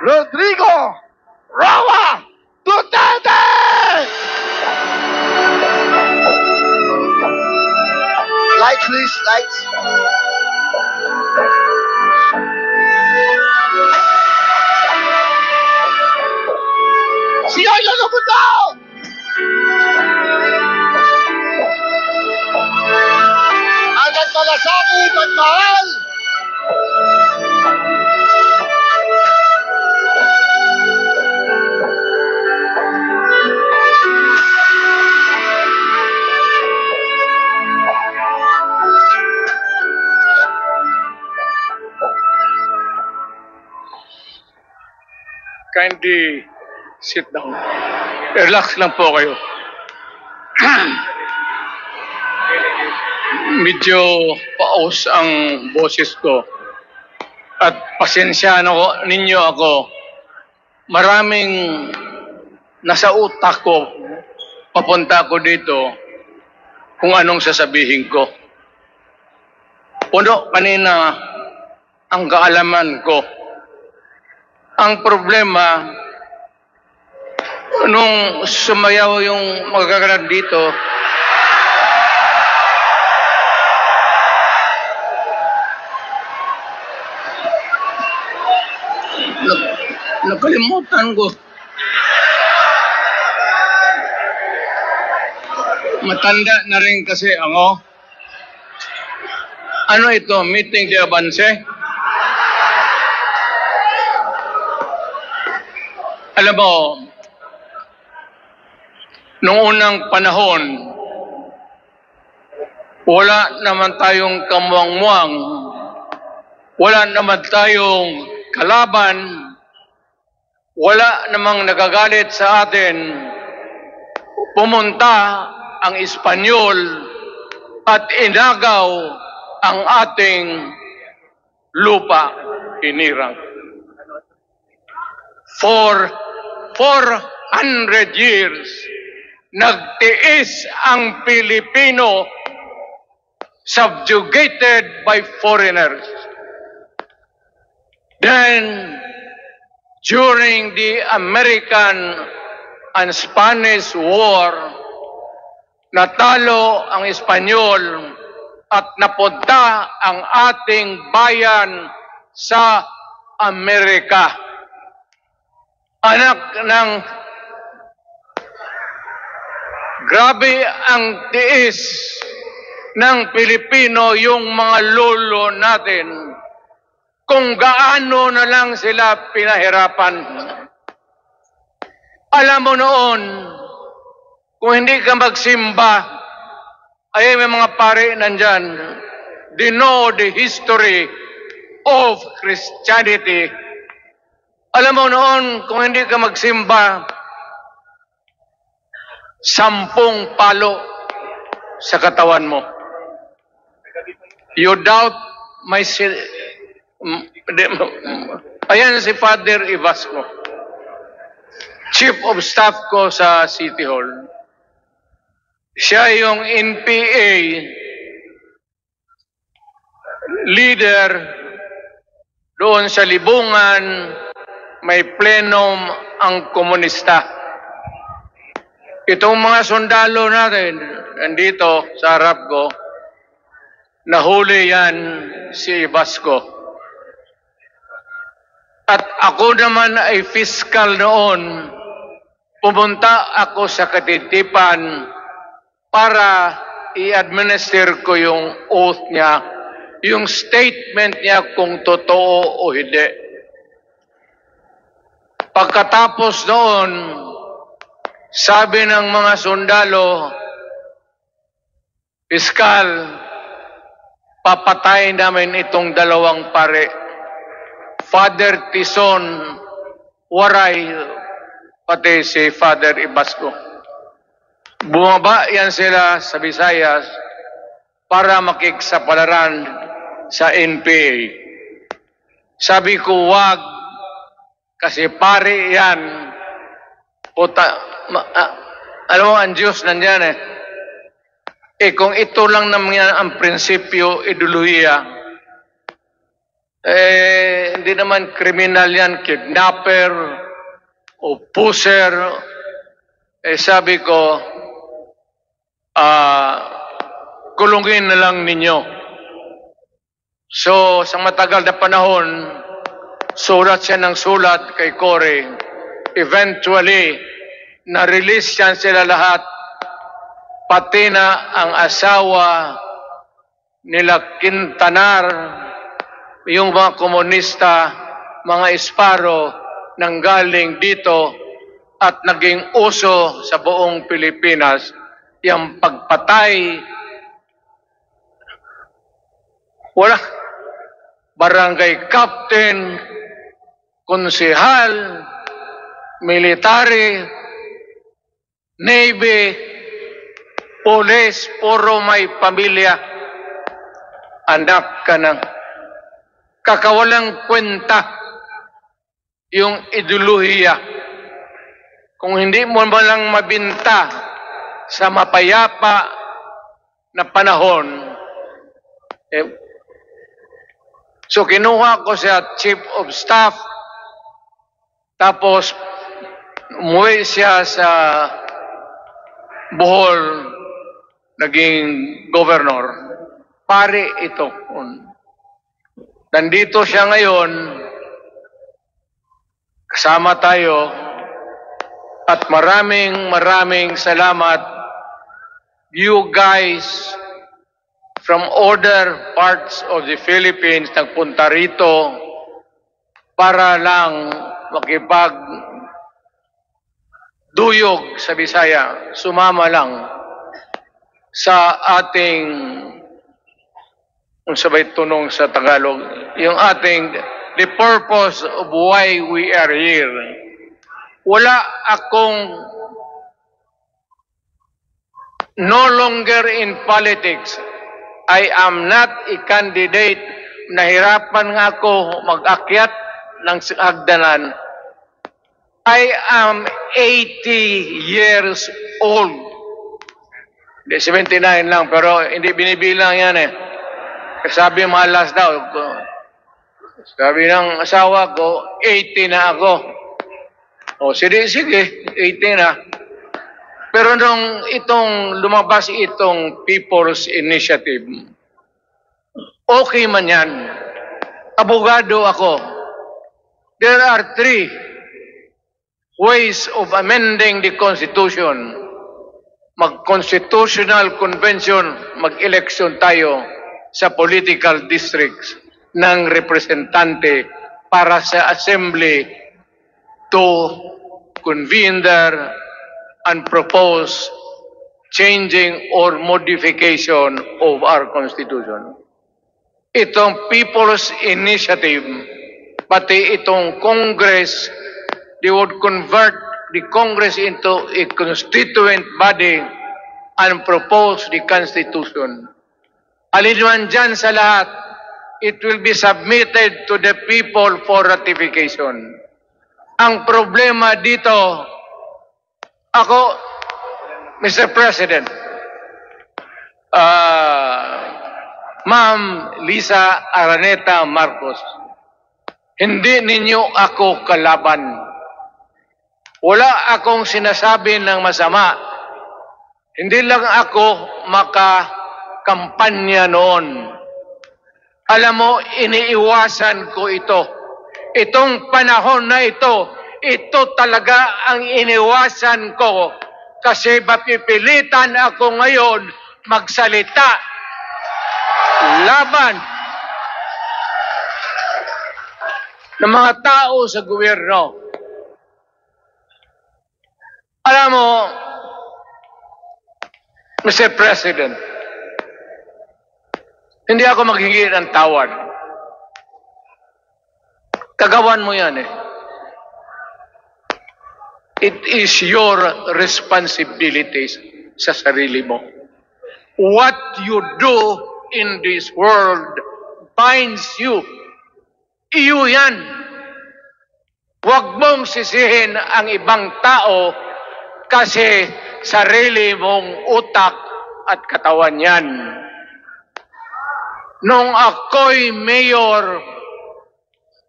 Rodrigo Roa Duterte! Lights, please, lights. Sino yung lulubog daw? Ang nagmalasakit, magmahal. Kindly sit down. Relax lang po kayo. Medyo paus ang boses ko. At pasensyahan ninyo ako. Maraming nasa utak ko. Papunta ako dito kung anong sasabihin ko. Puno kanina ang kaalaman ko. Ang problema, nung sumayaw yung magaganap dito, nakalimutan ko. Matanda na rin kasi ako. Ano ito? Meeting de Avance? Alam mo, noong unang panahon, wala naman tayong kamuang-muang, wala naman tayong kalaban, wala namang nagagalit sa atin. Pumunta ang Espanyol at inagaw ang ating lupa, hinirang. For 400 years, nagtiis ang Pilipino subjugated by foreigners. Then, during the American and Spanish War, natalo ang Espanyol at napunta ang ating bayan sa Amerika. Anak ng grabe ang tiis ng Pilipino, yung mga lolo natin, kung gaano na lang sila pinahirapan. Alam mo noon, kung hindi ka magsimba, ay may mga pare nandyan, they know the history of Christianity. Alam mo noon, kung hindi ka magsimba, 10 palo sa katawan mo. You doubt my... Ayan si Father Ibasco, Chief of Staff ko sa City Hall. Siya yung NPA leader doon sa Libungan. May plenum ang komunista. Itong mga sundalo natin, nandito sa harap ko, nahuli yan si Ibasco. At ako naman ay fiscal noon. Pumunta ako sa Katitipan para i-administer ko yung oath niya, yung statement niya kung totoo o hindi. Pagkatapos noon, sabi ng mga sundalo, Piskal, papatayin namin itong 2 pare. Father Tison, Waray, pati si Father Ibasco. Bumaba yan sila sa Visayas para makiksapalaran sa NPA. Sabi ko, wag, kasi pare yan. Puta, alam mo, ang Diyos nandyan eh. Kung ito lang naman ang prinsipyo, iduluhiya, Hindi naman kriminal yan, kidnapper o pusher. Sabi ko, kulungin na lang ninyo. So, sa matagal na panahon, sulat siya ng sulat kay Cory. Eventually, na-release yan sila lahat, pati na ang asawa nila Quintanar, yung mga komunista, mga Esparo, nanggaling dito at naging uso sa buong Pilipinas, yung pagpatay. Wala. Barangay captain, konsehal, military, navy, police, puro may pamilya. Anak ka ng kakawalang kwenta yung ideolohiya. Kung hindi mo lang mabinta sa mapayapa na panahon, so kinuha ko siya chief of staff, tapos umuwi siya sa Bohol, naging governor. Pare ito. Nandito siya ngayon, kasama tayo, at maraming salamat. You guys from other parts of the Philippines nagpunta rito para lang makipagduyog sa Bisaya, sumama lang sa ating, kung sabay tunong sa Tagalog, yung ating, the purpose of why we are here. Wala akong, no longer in politics. I am not a candidate. Nahirapan nga ako mag-akyat ng hagdanan. I am 80 years old. 79 lang, pero hindi binibilang yan eh. Sabi malas daw. Sabi ng asawa ko, 80 na ako. O sige, 80 na. Pero nung lumabas itong People's Initiative, okay man yan. Abogado ako. There are 3 ways of amending the Constitution. Mag-constitutional convention, mag-election tayo sa political districts ng representante para sa assembly to convene there and propose changing or modification of our Constitution. Itong People's Initiative, pati itong Congress, they would convert the Congress into a constituent body and propose the Constitution. Alinman dyan sa lahat, it will be submitted to the people for ratification. Ang problema dito, ako, Mr. President, Ma'am Lisa Araneta Marcos, hindi ninyo ako kalaban. Wala akong sinasabi ng masama. Hindi lang ako makakampanya noon. Alam mo, iniiwasan ko ito. Itong panahon na ito talaga ang iniwasan ko kasi mapipilitan ako ngayon magsalita laban ng mga tao sa gobyerno. Alam mo, Mr. President, hindi ako maghingi ng tawad. Kagawan mo yan eh. It is your responsibilities sa sarili mo. What you do in this world binds you. Iyo yan. Huwag mong sisihin ang ibang tao kasi sarili mong utak at katawan yan. Nung ako'y mayor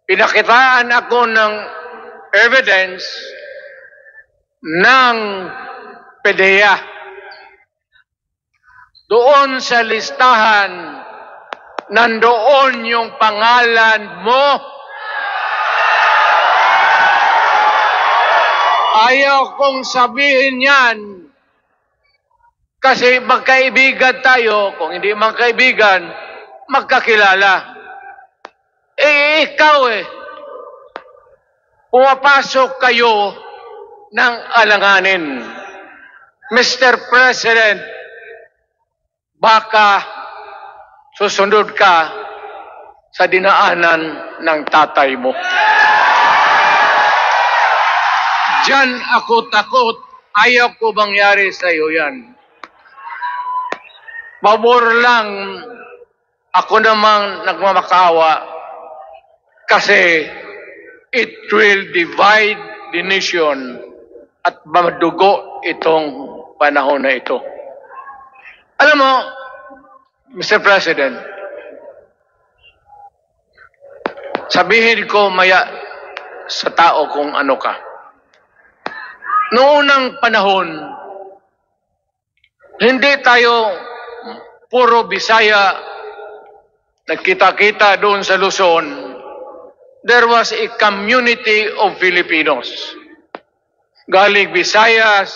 Pinakitaan ako ng evidence ng PDEA. Doon sa listahan, nandoon yung pangalan mo. Ayaw kong sabihin yan kasi magkaibigan tayo. Kung hindi magkaibigan, magkakilala. Ikaw pumapasok kayo ng alanganin. Mr. President, baka susunod ka sa dinaanan ng tatay mo. Diyan ako takot. Ayaw ko mangyari sa iyo yan. Pabor lang, ako namang nagmamakaawa kasi it will divide the nation at madugo itong panahon na ito. Alam mo, Mr. President, sabihin ko maya sa tao kung ano ka. Noong unang panahon, hindi tayo puro Bisaya nagkita-kita doon sa Luzon. There was a community of Filipinos. Galing Visayas,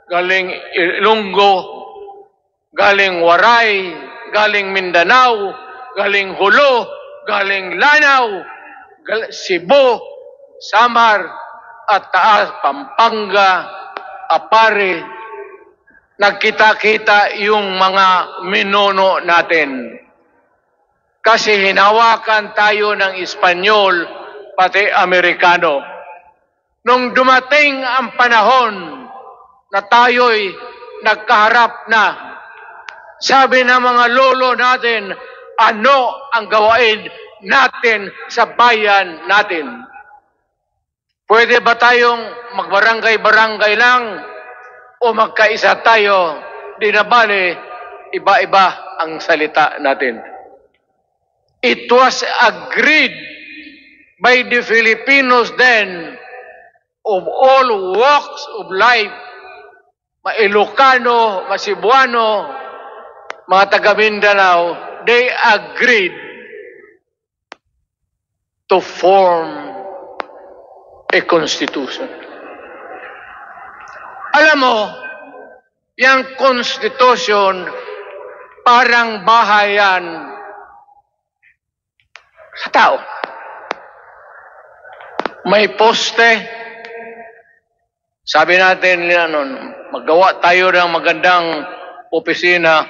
galing Ilonggo, galing Waray, galing Mindanao, galing Hulo, galing Lanao, Cebu, Samar, at Taas, Pampanga, Apare. Nagkita-kita yung mga minuno natin. Kasi hinawakan tayo ng Espanyol, pati Amerikano. Nung dumating ang panahon na tayo'y nagkaharap na, sabi ng mga lolo natin, ano ang gawain natin sa bayan natin? Pwede ba tayong magbarangay-barangay lang o magkaisa tayo? Di na bale, iba-iba ang salita natin. It was agreed by the Filipinos then of all walks of life, Ma-Ilocano, Ma-Cebuano, mga taga Mindanao, they agreed to form a constitution. Alam mo, yung constitution parang bahayan sa tao. May poste. Sabi natin noon, magawa tayo ng magandang opisina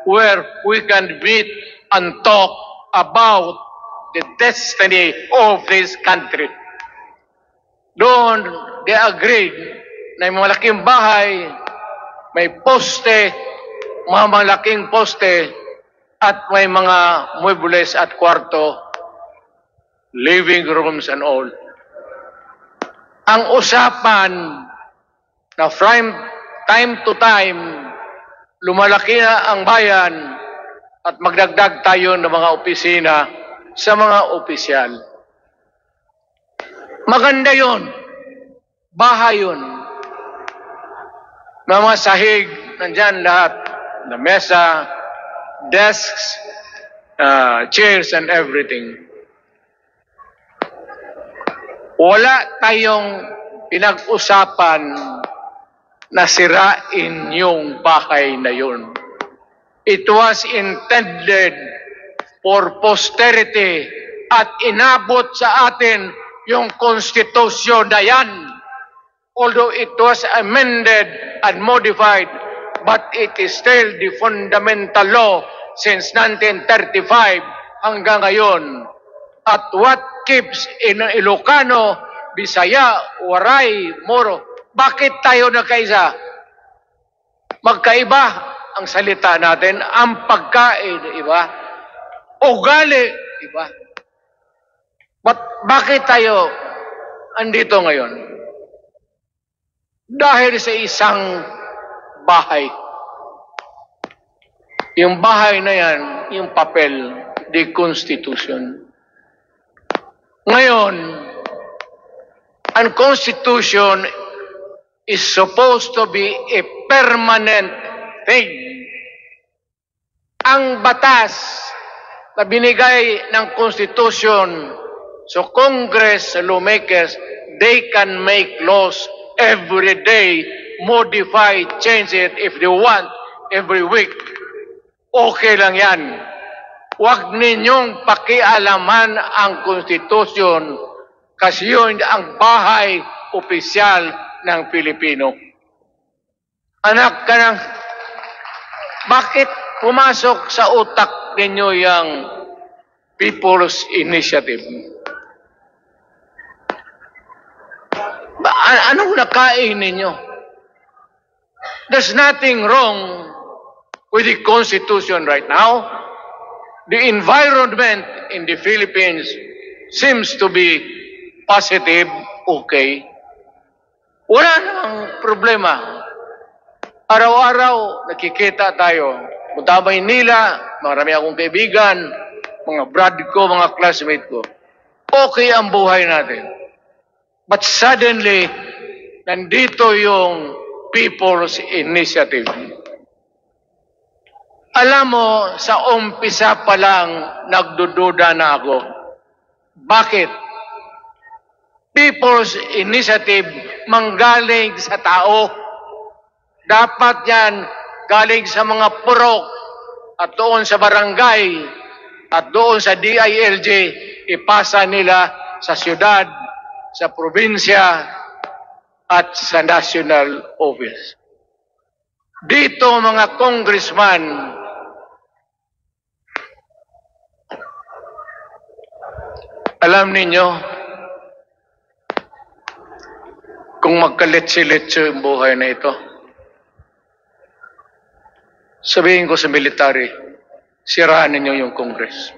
where we can meet and talk about the destiny of this country. Doon, they agreed na may malaking bahay, may poste, mga malaking poste, at may mga muebles at kwarto, living rooms and all. Ang usapan na from time to time, lumalaki na ang bayan at magdagdag tayo ng mga opisina sa mga opisyal. Maganda yun. Bahay yun. Mga sahig, nandyan lahat. Na mesa, desks, chairs and everything. Wala tayong pinag-usapan na sirain yung bahay na yun. It was intended for posterity at inabot sa atin yung konstitusyon na yan. Although it was amended and modified, but it is still the fundamental law since 1935 hanggang ngayon. At what keeps in Ilocano, Bisaya, Waray, Moro, bakit tayo nagkaisa? Magkaiba ang salita natin, ang pagkain, iba. Ugali, iba. Bakit tayo andito ngayon? Dahil sa isang bahay. Yung bahay na yan, yung papel, the Constitution. Ngayon, ang Constitution is supposed to be a permanent thing. Ang batas na binigay ng Constitution sa Congress, sa lawmakers, they can make laws every day, modify, change it if they want, every week. Okay lang yan. Huwag ninyong pakialaman ang Constitution kasi yun ang bahay opisyal ng Pilipino. Anak ka ng... Bakit pumasok sa utak ninyo yung People's Initiative? Anong nakain ninyo? There's nothing wrong with the Constitution right now. The environment in the Philippines seems to be positive, okay. Wala namang problema. Araw-araw, nakikita tayo. Punta Maynila, marami akong kaibigan, mga brad ko, mga classmate ko. Okay ang buhay natin. But suddenly, nandito yung People's Initiative. Alam mo, sa umpisa pa lang, nagdududa na ako. Bakit? People's Initiative manggaling sa tao. Dapat yan galing sa mga purok at doon sa barangay at doon sa DILG, ipasa nila sa syudad, sa probinsya at sa national office. Dito mga congressman, alam ninyo, kung magkaletse-letse yung buhay na ito, sabihin ko sa military, sirahan ninyo yung Congress.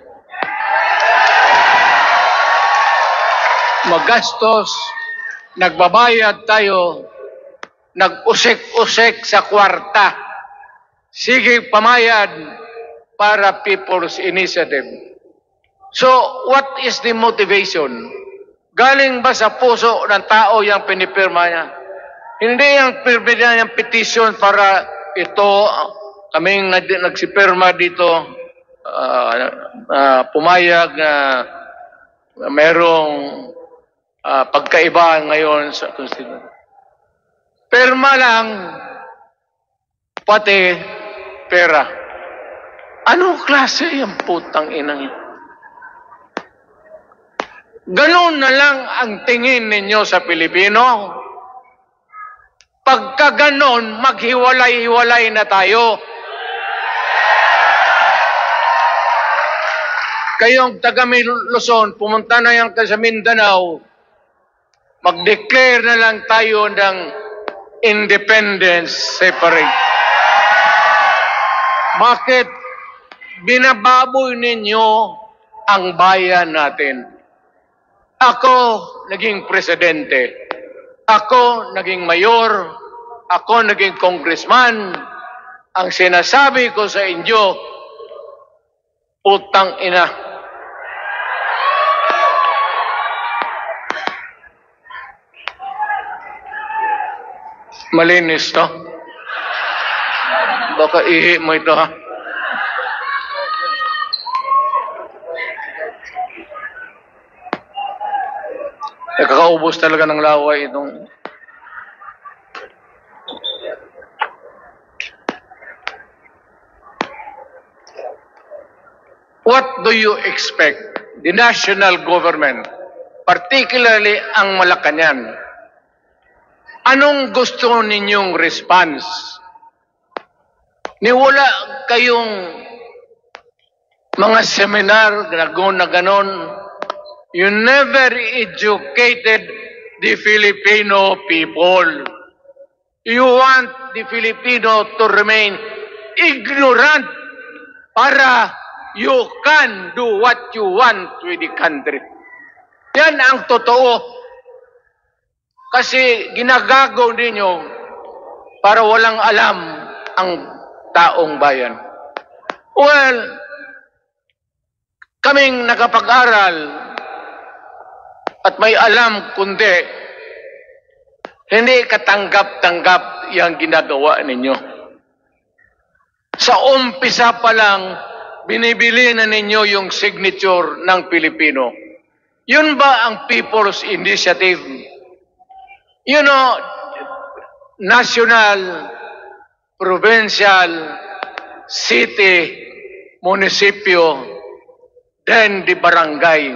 Magastos, nagbabayad tayo, nag-usek-usek sa kwarta. Sige, pamayad para People's Initiative. So, what is the motivation? Galing ba sa puso ng tao yung pinipirma niya? Hindi yung pirma yung petition para ito, kaming nagsipirma dito, pumayag na merong pagkaiba ngayon sa Constitution. Pirma lang, pati pera. Anong klase yung putang inang ito? Ganun na lang ang tingin ninyo sa Pilipino. Pagka ganon, maghiwalay-hiwalay na tayo. Kayong taga Luzon, pumunta na yan sa Mindanao, mag-declare na lang tayo ng independence separate. Bakit binababoy ninyo ang bayan natin? Ako naging presidente. Ako naging mayor. Ako naging congressman. Ang sinasabi ko sa inyo, utang ina. Malinis to. Baka ihi mo ito ha. Nakakaubos talaga ng laway itong... What do you expect the national government, particularly ang Malacanang? Anong gusto ninyong response? Niwala kayong mga seminar na ganon. You never educated the Filipino people. You want the Filipino to remain ignorant para you can do what you want with the country. Yan ang totoo. Kasi ginagago ninyo para walang alam ang taong bayan. Well, kaming nakapag-aral, at may alam kundi hindi katanggap-tanggap yung ginagawa ninyo. Sa umpisa pa lang, binibili na ninyo yung signature ng Pilipino. Yun ba ang People's Initiative? You know, national, provincial, city, munisipyo, then the barangay.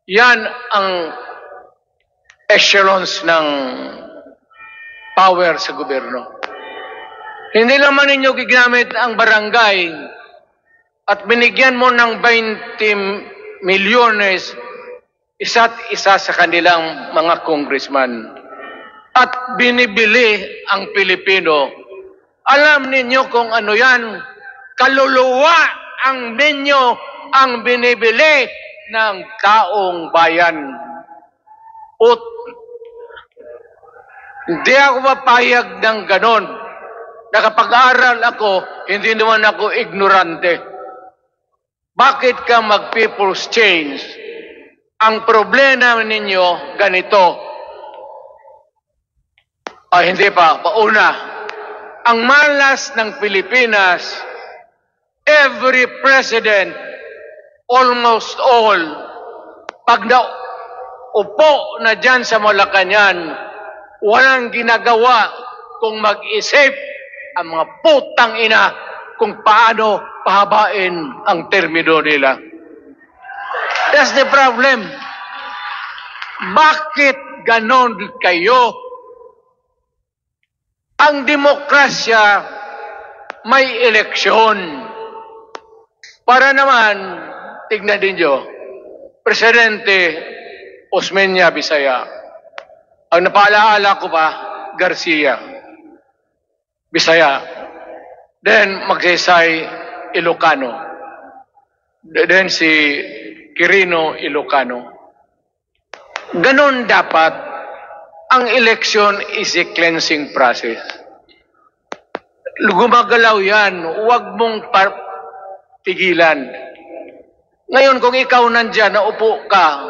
Yan ang echelons ng power sa gobyerno. Hindi naman ninyo ginamit ang barangay at binigyan mo ng 20 milyones isa't isa sa kanilang mga congressman. At binibili ang Pilipino. Alam ninyo kung ano yan? Kaluluwa ang ninyo ang binibili ng taong bayan. Hindi ako mapayag ng ganon. Nakapag-aral ako, hindi naman ako ignorante. Bakit ka mag-people's change? Ang problema ninyo, ganito. Hindi pa, pauna. Ang malas ng Pilipinas, every president, almost all, pag naupo na dyan sa Malacanang, walang ginagawa kung mag-isip ang mga putang ina kung paano pahabain ang termino nila. That's the problem. Bakit ganon kayo? Ang demokrasya may eleksyon. Para naman, tignan ninyo, Presidente Osmeña Bisaya. Ang napaalaala ko pa, Garcia Bisaya. Then Magsaysay Ilocano. Then si Quirino Ilocano. Ganon dapat. Ang election is a cleansing process. Gumagalaw yan. Huwag mong tigilan. Ngayon, kung ikaw nandyan, naupo ka,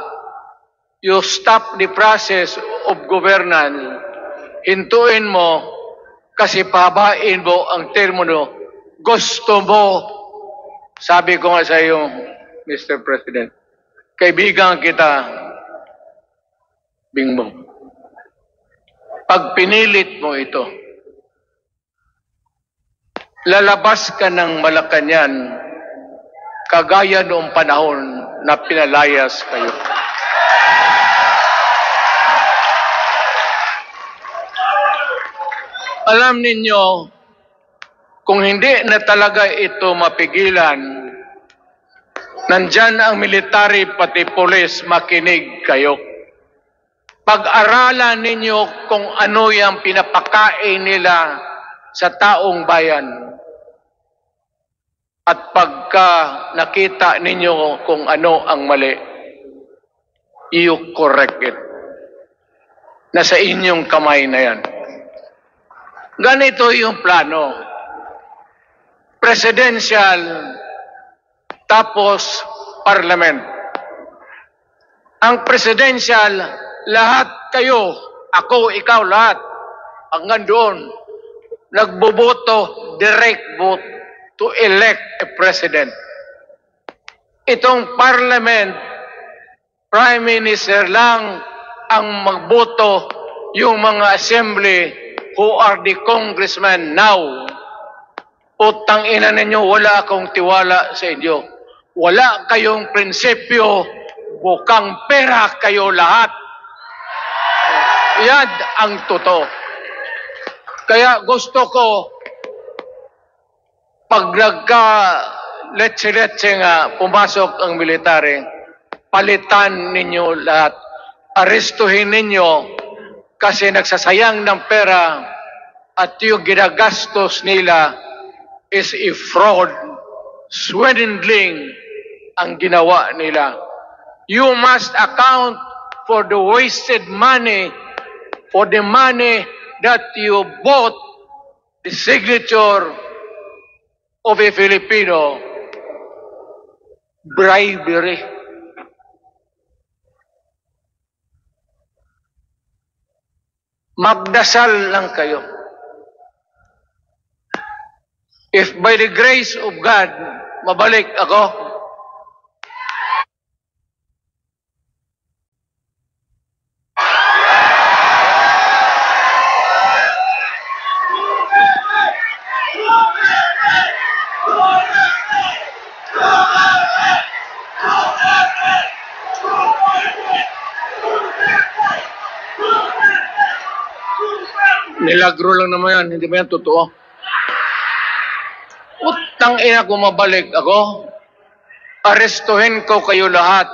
you stop the process of governance, hintuin mo, kasi pabain mo ang termino, gusto mo, sabi ko nga sa iyo, Mr. President, kaibigan kita, Bingbong. Pag pinilit mo ito, lalabas ka ng Malacanang kagaya noong panahon na pinalayas kayo. Alam ninyo, kung hindi na talaga ito mapigilan, nandyan ang military pati polis, makinig kayo. Pag-aralan ninyo kung ano yung pinapakain nila sa taong bayan. At pagka nakita ninyo kung ano ang mali, you correct it. Nasa inyong kamay na yan. Ganito yung plano. Presidential, tapos parliament. Ang presidential, lahat kayo, ako, ikaw, lahat, hanggang doon, nagboboto, direct vote to elect a president. Itong parliament, prime minister lang ang magboto, yung mga assembly who are the congressmen now. Putang ina ninyo, wala akong tiwala sa inyo. Wala kayong prinsipyo, bukang pera kayo lahat. Yan ang totoo. Kaya gusto ko, pag nagka-letse-letse nga, pumasok ang military, palitan ninyo lahat. Arestuhin ninyo kasi nagsasayang ng pera at yung ginagastos nila is a fraud, swindling ang ginawa nila. You must account for the wasted money, for the money that you bought the signature of a Filipino. Bribery. Magdasal lang kayo. If by the grace of God, mabalik ako, nilagro lang naman yan, hindi ba yan totoo? Utang ina kung mabalik ako, arestuhin ko kayo lahat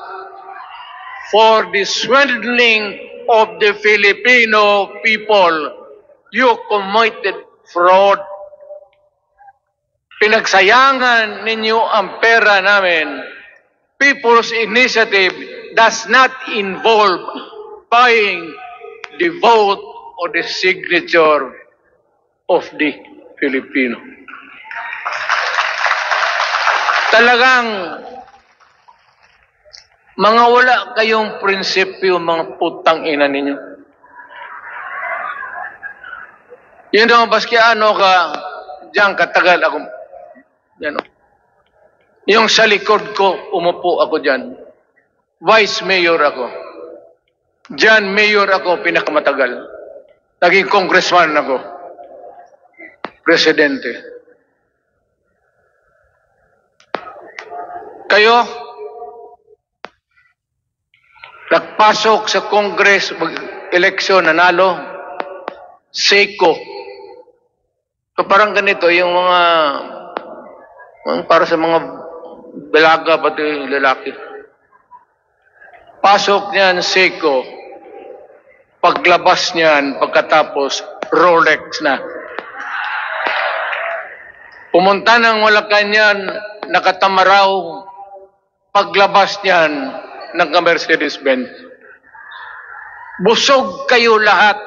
for the swindling of the Filipino people. You committed fraud. Pinagsayangan ninyo ang pera namin. People's Initiative does not involve buying the vote or the signature of the Filipino. Talagang mga wala kayong prinsipyo, mga putang ina ninyo. Yun naman, baski ano ka, diyan katagal ako. Yan o. Yung sa likod ko, umupo ako dyan. Vice Mayor ako. Diyan, Mayor ako, pinakamatagal. Naging congressman ako. Presidente. Kayo, nagpasok sa Congress, eleksyon, nanalo, SECO. So parang ganito, yung mga, para sa mga dalaga, pati lalaki. Pasok niyan, SECO. Paglabas niyan, pagkatapos, Rolex na. Pumunta ng Malacanang, nakatamaraw, paglabas niyan, nagka-Mercedes-Benz. Busog kayo lahat.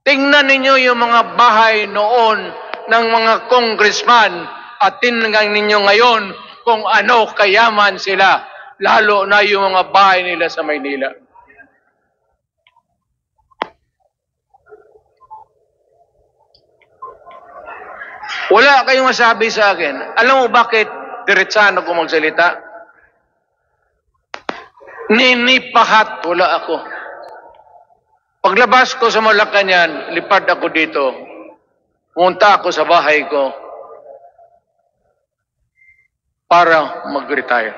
Tingnan ninyo yung mga bahay noon ng mga congressman at tingnan ninyo ngayon kung ano kayaman sila, lalo na yung mga bahay nila sa Maynila. Wala kayong masabi sa akin. Alam mo bakit diretsahan ako magsalita? Ninipahat, wala ako. Paglabas ko sa Malacanang, lipad ako dito. Pumunta ako sa bahay ko para mag-retire.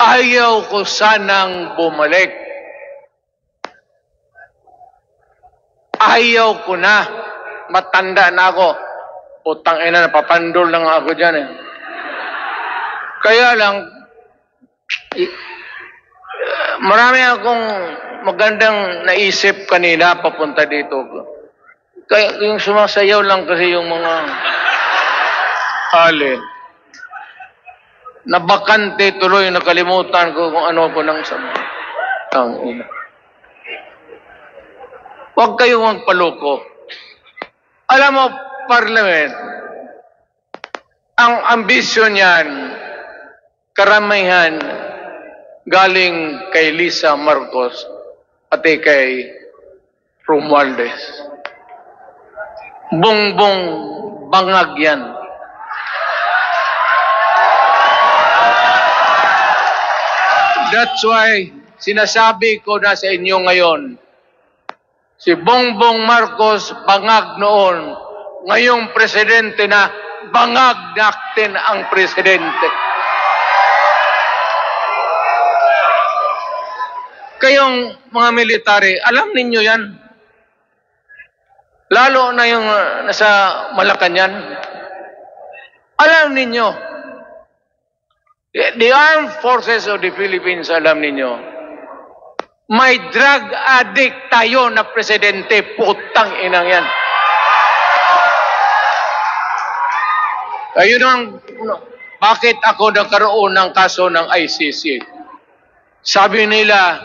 Ayaw ko sanang bumalik. Ayaw ko na. Matanda na ako. Putang ina, napapandol lang ako dyan eh. Kaya lang, marami akong magandang naisip kanina papunta dito. Kaya yung sumasayaw lang kasi yung mga hali. Nabakante tuloy, nakalimutan ko kung ano ko nang sama. Tangina. Huwag kayong magpaloko. Alam mo, Parliament, ang ambisyon niyan, karamihan galing kay Lisa Marcos at kay Romualdez. Bongbong bangag yan. That's why sinasabi ko na sa inyo ngayon, si Bongbong Marcos bangag noon, ngayong presidente na, bangag natin ang presidente. Kayong mga military, alam ninyo yan. Lalo na yung nasa Malacanang. Alam ninyo. The Armed Forces of the Philippines, alam ninyo. May drug addict tayo na presidente, putang inang yan. Ayun ang, bakit ako nagkaroon ng kaso ng ICC? Sabi nila,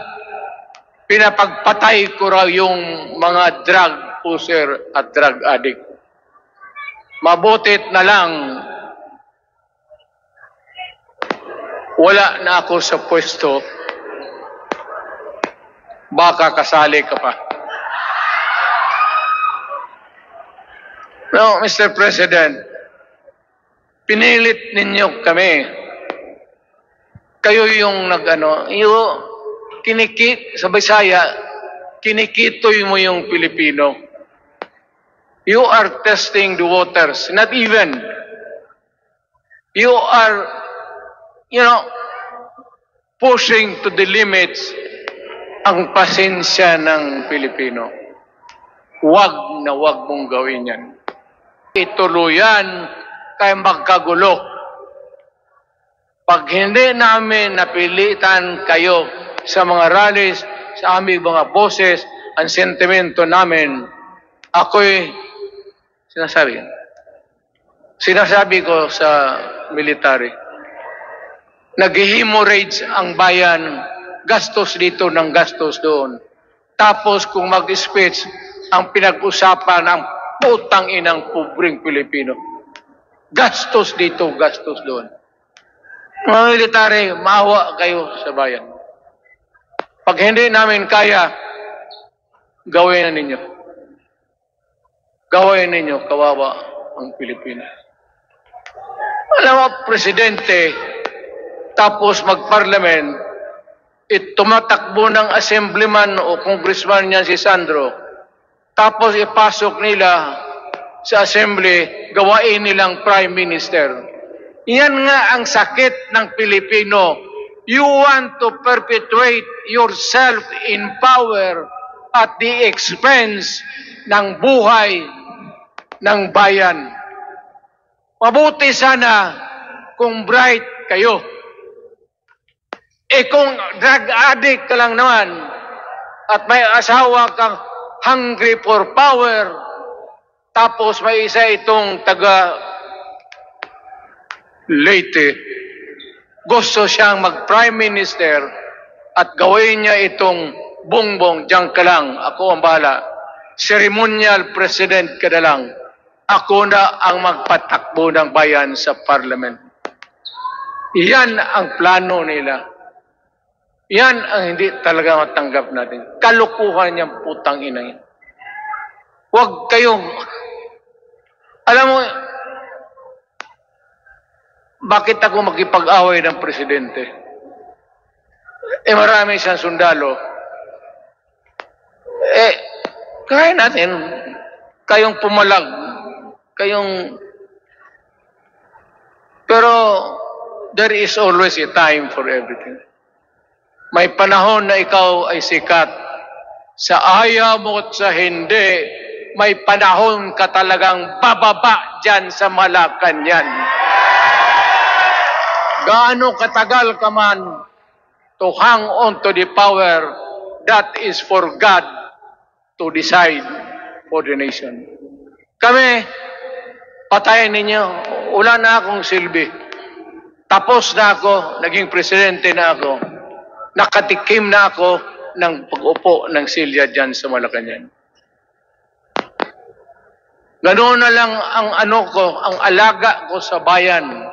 pinapagpatay ko raw yung mga drug user at drug addict. Mabutit na lang, wala na ako sa pwesto, baka kasali ka pa. No, Mr. President, pinilit ninyo kami. Kayo yung sa Bisaya, kinikitoy mo yung Pilipino. You are testing the waters. Not even. You are, pushing to the limits ang pasensya ng Pilipino. Huwag na huwag mong gawin yan. Ituluyan kay magkagulo. Pag hindi namin napilitan kayo sa mga rallies, sa aming mga boses, ang sentimento namin, ako'y sinasabi ko sa military, nag-hemorrhage ang bayan, gastos dito ng gastos doon. Tapos kung mag-speech, ang pinag-usapan ang putang inang pobreng Pilipino. Gastos dito, gastos doon. Mga military, maawa kayo sa bayan. Pag hindi namin kaya, gawin na ninyo. Gawin ninyo, kawawa ang Pilipinas. Alam mo, Presidente, tapos mag-parliament, tumatakbo ng assemblyman o congressman niya si Sandro, tapos ipasok nila sa assembly, gawain nilang prime minister. Yan nga ang sakit ng Pilipino. You want to perpetuate yourself in power at the expense ng buhay ng bayan. Mabuti sana kung bright kayo. Kung drug addict ka lang naman at may asawa kang hungry for power, tapos may isa itong taga Leyte, gusto siyang mag-prime minister at gawin niya itong bongbong, diyan ka lang, ako ang bahala. Ceremonial president ka na lang. Ako na ang magpatakbo ng bayan sa parliament. Iyan ang plano nila. Yan ang hindi talaga matanggap natin. Kalukuhan niyang putang ina yan. Huwag kayong, alam mo, bakit ako makipag-away ng presidente? Marami siyang sundalo. Kaya natin, kayong pumalag, pero there is always a time for everything. May panahon na ikaw ay sikat. Sa ayaw mo at sa hindi, may panahon ka talagang bababa dyan sa Malacanang. Gaano katagal ka man to hang on to the power, that is for God to decide for the nation. Kami, patayin ninyo, wala na akong silbi. Tapos na ako, naging presidente na ako. Nakatikim na ako ng pag-upo ng silya dyan sa Malacanang. Ganoon na lang ang ang alaga ko sa bayan.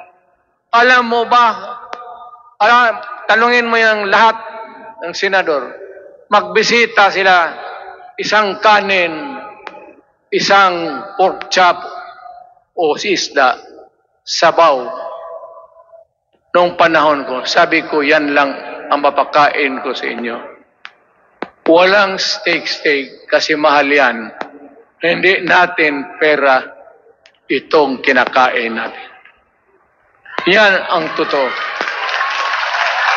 Alam mo ba, tanungin mo yung lahat ng senador, magbisita sila, isang kanin, isang pork chop o isda, sabaw. Noong panahon ko, sabi ko, yan lang ang mapakain ko sa inyo. Walang steak kasi mahal yan. Hindi natin pera itong kinakain natin. Yan ang totoo.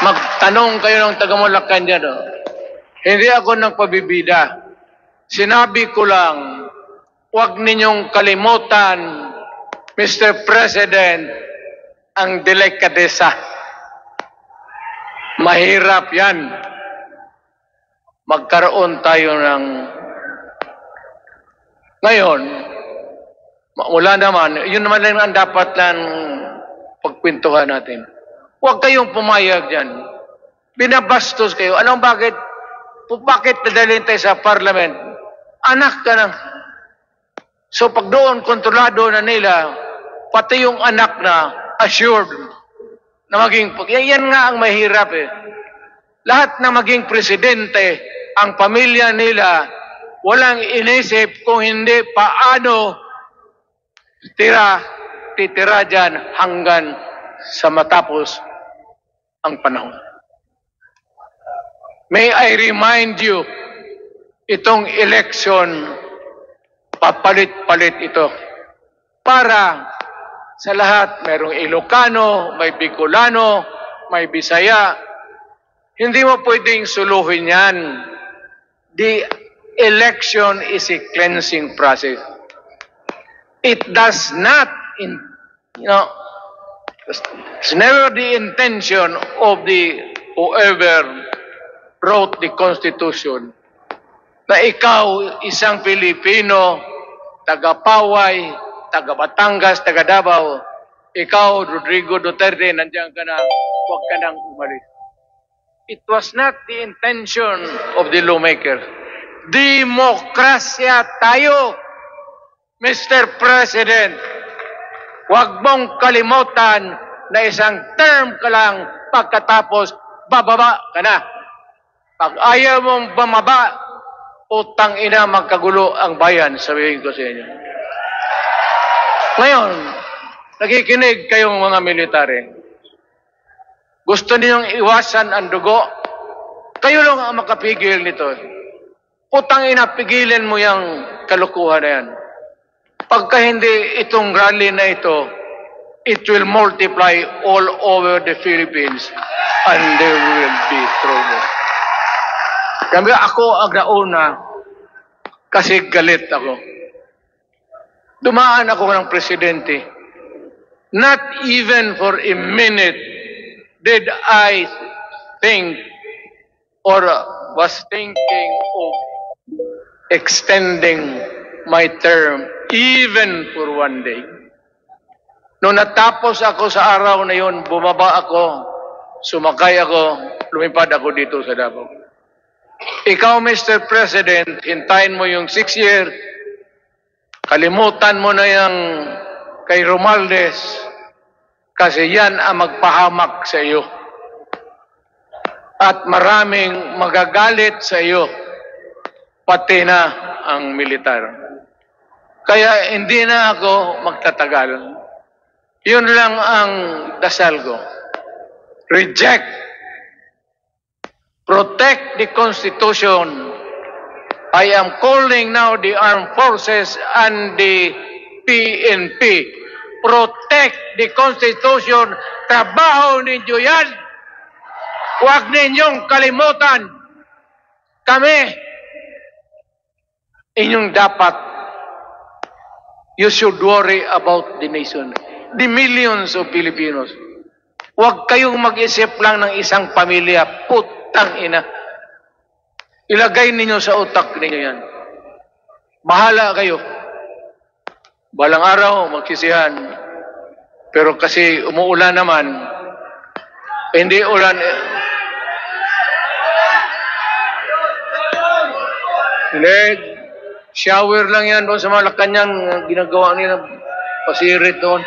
Magtanong kayo ng taga-Malacan dyan. Hindi ako nagpabibida. Sinabi ko lang, huwag ninyong kalimutan, Mr. President, ang delikadesa. Mahirap yan. Magkaroon tayo ng... Ngayon, wala naman, yun naman lang ang dapat lang pagkwentuhan natin. Huwag kayong pumayag dyan. Binabastos kayo. Anong bakit? Bakit nadalhin tayo sa parliament? Anak ka na. So pag doon, kontrolado na nila, pati yung anak na assured na maging... Yan nga ang mahirap eh. Lahat na maging presidente, ang pamilya nila, walang inisip kung hindi paano titira dyan hanggang sa matapos ang panahon. May I remind you, itong election, papalit-palit ito. Para sa lahat, mayroong Ilocano, may Bicolano, may Bisaya. Hindi mo pwedeng suluhin yan. The election is a cleansing process. It does not, it's never the intention of the whoever wrote the Constitution na ikaw, isang Pilipino, taga-Paway, taga-Batangas, taga-Davao, ikaw, Rodrigo Duterte, nandiyan ka na, huwag ka nang umalis. It was not the intention of the lawmaker. Demokrasya tayo, Mr. President. Huwag mong kalimutan na isang term ka lang pagkatapos bababa ka na. Pag ayaw mong bumaba, utang ina magkagulo ang bayan, sabihin ko sa inyo. Ngayon, nakikinig kayong mga military. Gusto ninyong iwasan ang dugo? Kayo lang ang makapigil nito. Utang ina, pigilin mo yung kalukuhan na yan. Pagka hindi itong rally na ito, it will multiply all over the Philippines and there will be trouble. Kaya ako ang nauna kasi galit ako. Dumaan ako ng presidente. Not even for a minute did I think or was thinking of extending my term even for one day. Noong natapos ako sa araw na yun, bumaba ako, sumakay ako, lumipad ako dito sa Davao. Ikaw, Mr. President, hintayin mo yung 6 year, kalimutan mo na yung kay Romualdez, kasi yan ang magpahamak sa iyo. At maraming magagalit sa iyo, pati na ang militar. Kaya hindi na ako magtatagal. Yun lang ang dasal ko. Reject. Protect the Constitution. I am calling now the armed forces and the PNP. Protect the Constitution. Trabaho ninyo yan. Huwag ninyong kalimutan. Kami, inyong dapat, you should worry about the nation. The millions of Filipinos. Huwag kayong mag-isip lang ng isang pamilya. Putang ina. Ilagay ninyo sa utak ninyo yan. Bahala kayo. Balang araw, magsisihan. Pero kasi umuulan naman, hindi ulan. Hindi. Shower lang yan doon sa Malacanang ginagawa nila. Pasirit doon.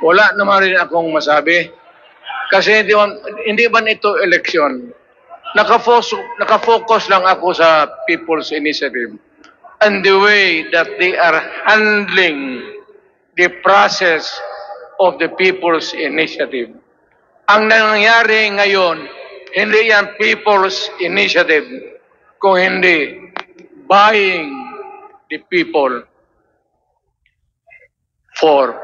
Wala naman rin akong masabi. Kasi hindi ba ito eleksyon? Nakafocus lang ako sa People's Initiative and the way that they are handling the process of the People's Initiative. Ang nangyayari ngayon, hindi yan People's Initiative, kung hindi buying the people for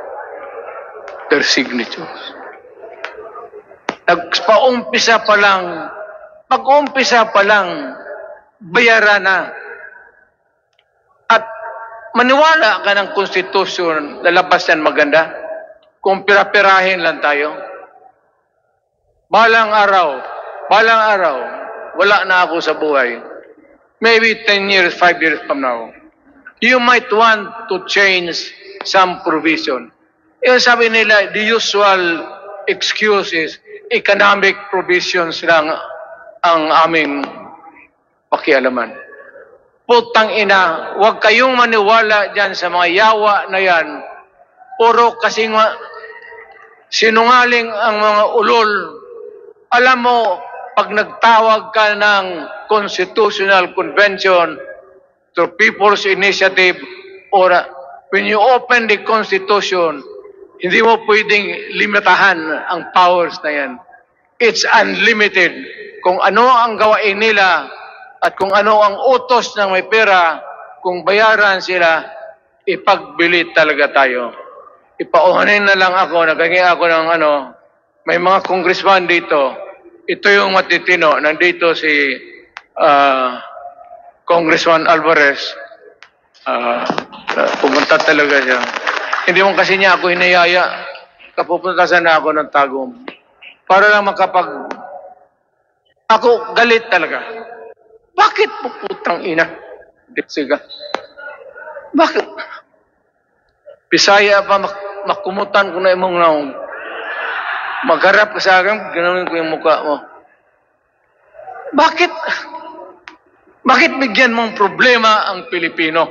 their signatures. Nagpa-umpisa pa lang, pag-umpisa pa lang, bayaran na. At maniwala ka ng konstitusyon, lalabas yan maganda, kung pira-pirahin lang tayo. Balang araw, wala na ako sa buhay. Maybe 10 years, 5 years from now, you might want to change some provision. Yung sabi nila, the usual excuse is economic provisions lang ang aming pakialaman. Putang ina, huwag kayong maniwala dyan sa mga yawa na yan. Puro kasing sinungaling ang mga ulol. Alam mo, pag nagtawag ka ng Constitutional Convention through People's Initiative or when you open the Constitution, hindi mo pwedeng limitahan ang powers na yan. It's unlimited. Kung ano ang gawain nila at kung ano ang utos ng may pera, kung bayaran sila, ipagbili talaga tayo. Ipauhanin na lang ako, naghingi ako ng may mga congressman dito. Ito yung matitino. Nandito si Congressman Alvarez. Pumunta talaga siya. Hindi mo kasi niya ako hinayaya. Kapupunta sana ako ng Tagum. Para lang Ako galit talaga. Bakit po putang ina? Siga. Bakit? Bisaya pa makumutan ko na imong naong. Magharap ka sa akin, ganoon ko yung mukha mo. Bakit? Bakit bigyan mong problema ang Pilipino?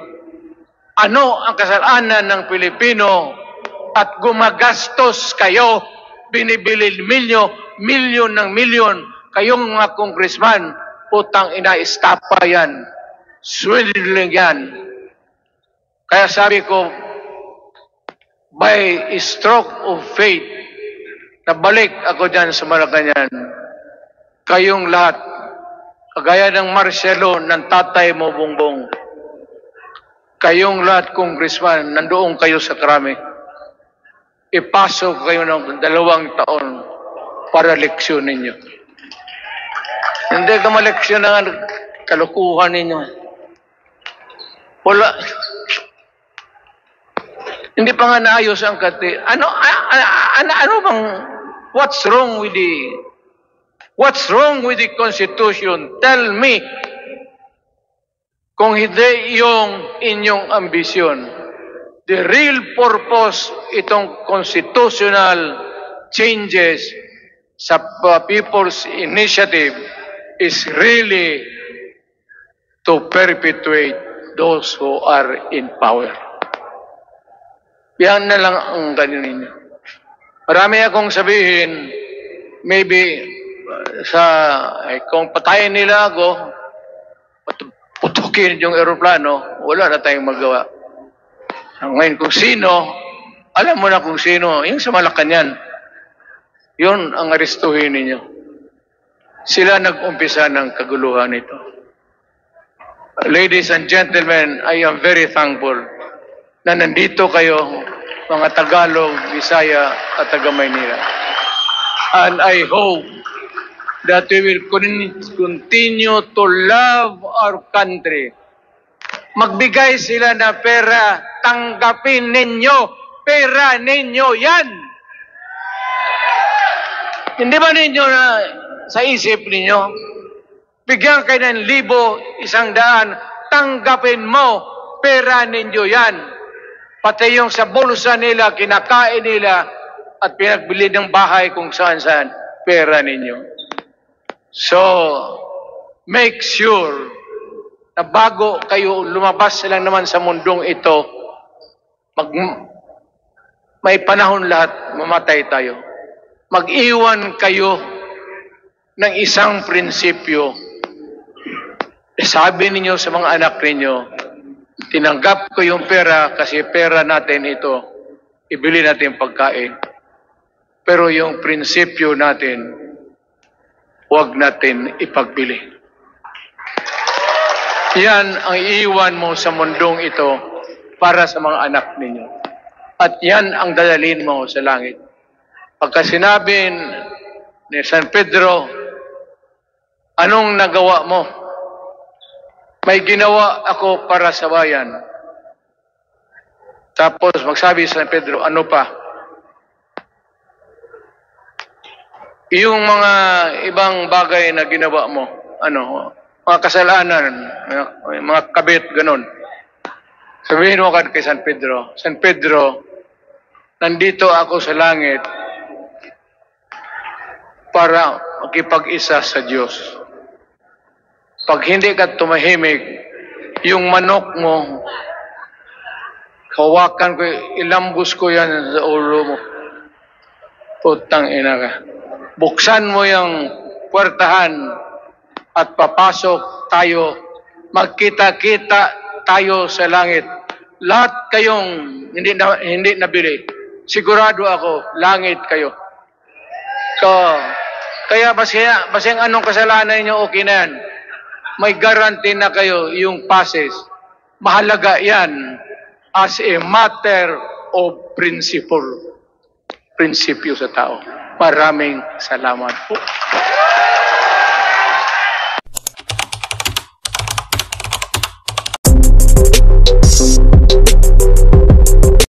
Ano ang kasalanan ng Pilipino at gumagastos kayo, binibili milyon ng milyon, kayong mga congressman, putang ina, estapa yan. Swindling yan. Kaya sabi ko, by stroke of fate, nabalik ako dyan sa Malacanang. Kayong lahat, kagaya ng Marcelo, ng tatay mo, Bongbong. Kayong lahat, congressman, nandoon kayo sa Krami. Ipasok kayo ng 2 taon para leksyon ninyo. Hindi ka maleksyon ng kalukuhan ninyo. Wala. Hindi pa nga naayos ang kati. Ano bang, what's wrong with the Constitution? Tell me. Kung hindi yung inyong ambisyon. The real purpose itong constitutional changes sa People's Initiative is really to perpetuate those who are in power. Yan na lang ang ganyan ninyo. Marami akong sabihin, maybe kung patayin nila ako, putukin yung eroplano, wala na tayong magawa. Ngayon kung sino, alam mo na kung sino, yung sa Malacanang, yun ang arestuhin ninyo. Sila nag-umpisa ng kaguluhan ito. Ladies and gentlemen, I am very thankful na nandito kayo, mga Tagalog, Bisaya at taga-Maynila. And I hope that we will continue to love our country. Magbigay sila na pera, tanggapin ninyo, pera ninyo yan. Hindi ba ninyo na sa isip ninyo, bigyan kayo ng 1,000, 100, tanggapin mo, pera ninyo yan. Pati yung sa bulsa nila, kinakain nila, at pinagbili ng bahay kung saan-saan, pera ninyo. So, make sure na bago kayo lumabas lang naman sa mundong ito, may panahon lahat, mamatay tayo. Mag-iwan kayo ng isang prinsipyo. Sabi ninyo sa mga anak ninyo, tinanggap ko yung pera kasi pera natin ito, ibili natin pagkain. Pero yung prinsipyo natin, huwag natin ipagbili. Yan ang iiwan mo sa mundong ito para sa mga anak ninyo. At yan ang dadalhin mo sa langit. Pagka sinabi ni San Pedro, anong nagawa mo? May ginawa ako para sa bayan. Tapos magsabi si San Pedro, ano pa? Yung mga ibang bagay na ginawa mo, mga kasalanan, mga kabit, ganun. Sabihin mo kay San Pedro, San Pedro, nandito ako sa langit para makipag-isa sa Diyos. Pag hindi ka tumahimik, yung manok mo, hawakan ko, ilambos ko yan sa ulo mo. Putang ina ka. Buksan mo yung puwertahan at papasok tayo, magkita-kita tayo sa langit. Lahat kayong hindi nabili, sigurado ako, langit kayo. So, kaya basing anong kasalanan nyo, okay na yan. May guarantee na kayo yung passes. Mahalaga yan as a matter of principle. Prinsipyo sa tao. Maraming salamat po.